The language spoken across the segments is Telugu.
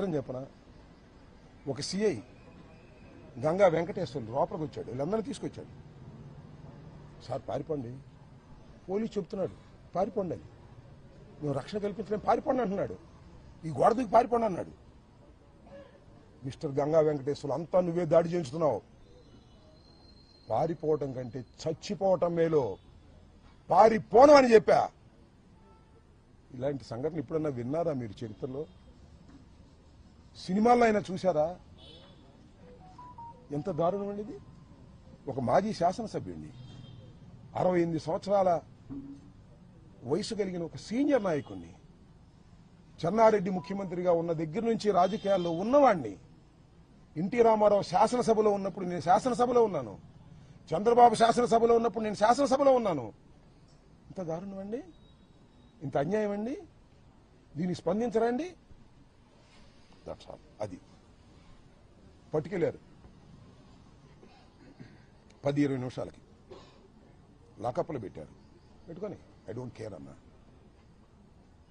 చిత్రం చెప్పనా, ఒక సిఐ గంగా వెంకటేశ్వర్లు లోపలికి వచ్చాడు, వీళ్ళందరినీ తీసుకొచ్చాడు. సార్ పారిపోండి, పోలీసు చెప్తున్నాడు పారిపోండి అని, మేము రక్షణ కల్పించలేం పారిపోండి అంటున్నాడు, ఈ గోడ దూకి పారిపోండి అన్నాడు. మిస్టర్ గంగా వెంకటేశ్వర్లు అంతా నువ్వే దాడి చేయించుతున్నావు, పారిపోవటం కంటే చచ్చిపోవటం మేలో, పారిపోను అని చెప్పా. ఇలాంటి సంఘటన ఎప్పుడన్నా విన్నారా మీరు చరిత్రలో? సినిమాల్లో అయినా చూశారా? ఎంత దారుణం అండి ఇది. ఒక మాజీ శాసనసభ్యుడిని, 68 సంవత్సరాల వయసు కలిగిన ఒక సీనియర్ నాయకుడిని, చెన్నారెడ్డి ముఖ్యమంత్రిగా ఉన్న దగ్గర నుంచి రాజకీయాల్లో ఉన్నవాడిని, ఎన్టీ రామారావు శాసనసభలో ఉన్నప్పుడు నేను శాసనసభలో ఉన్నాను, చంద్రబాబు శాసనసభలో ఉన్నప్పుడు నేను శాసనసభలో ఉన్నాను. ఇంత దారుణం అండి, ఇంత అన్యాయం అండి, దీన్ని స్పందించరండి. That's all. అది పట్టుకెళ్ళారు 10-20 నిమిషాలకి లాకప్లో పెట్టారు. పెట్టుకొని ఐ డోంట్ కేర్ అన్నా.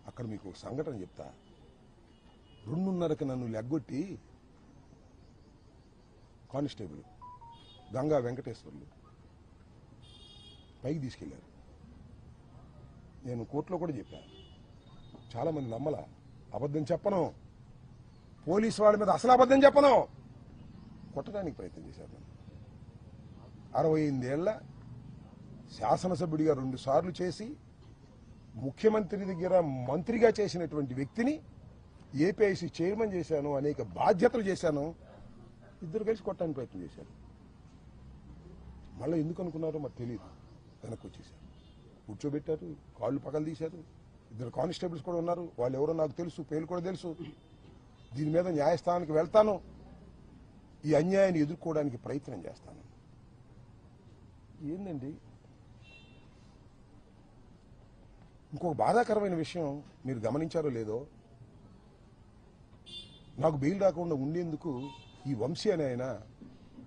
అక్కడ మీకు ఒక సంఘటన చెప్తా. 2:30కి నన్ను లెగ్గొట్టి కానిస్టేబుల్ గంగా వెంకటేశ్వర్లు పైకి తీసుకెళ్లారు. నేను కోర్టులో కూడా చెప్పాను, చాలా మంది నమ్మల. అబద్ధం చెప్పను, పోలీసు వాళ్ళ మీద అసలు అబద్ధం చెప్పను. కొట్టడానికి ప్రయత్నం చేశారు నన్ను. 68 ఏళ్ల శాసనసభ్యుడిగా 2 సార్లు చేసి ముఖ్యమంత్రి దగ్గర మంత్రిగా చేసినటువంటి వ్యక్తిని ఏపీఐసీ చైర్మన్ చేశాను, అనేక బాధ్యతలు చేశాను. ఇద్దరు కలిసి కొట్టడానికి ప్రయత్నం చేశారు. మళ్ళీ ఎందుకు అనుకున్నారో మరి తెలియదు, వెనక్కి వచ్చేసారు, కూర్చోబెట్టారు, కాళ్ళు పగలు తీశారు. 2 కానిస్టేబుల్స్ కూడా ఉన్నారు, వాళ్ళు ఎవరో నాకు తెలుసు, పేర్లు కూడా తెలుసు. దీని మీద న్యాయస్థానానికి వెళ్తాను, ఈ అన్యాయాన్ని ఎదుర్కోవడానికి ప్రయత్నం చేస్తాను. ఏందండి ఇంకొక బాధాకరమైన విషయం మీరు గమనించారో లేదో, నాకు బెయిల్ రాకుండా ఉండేందుకు ఈ వంశీ అనే ఆయన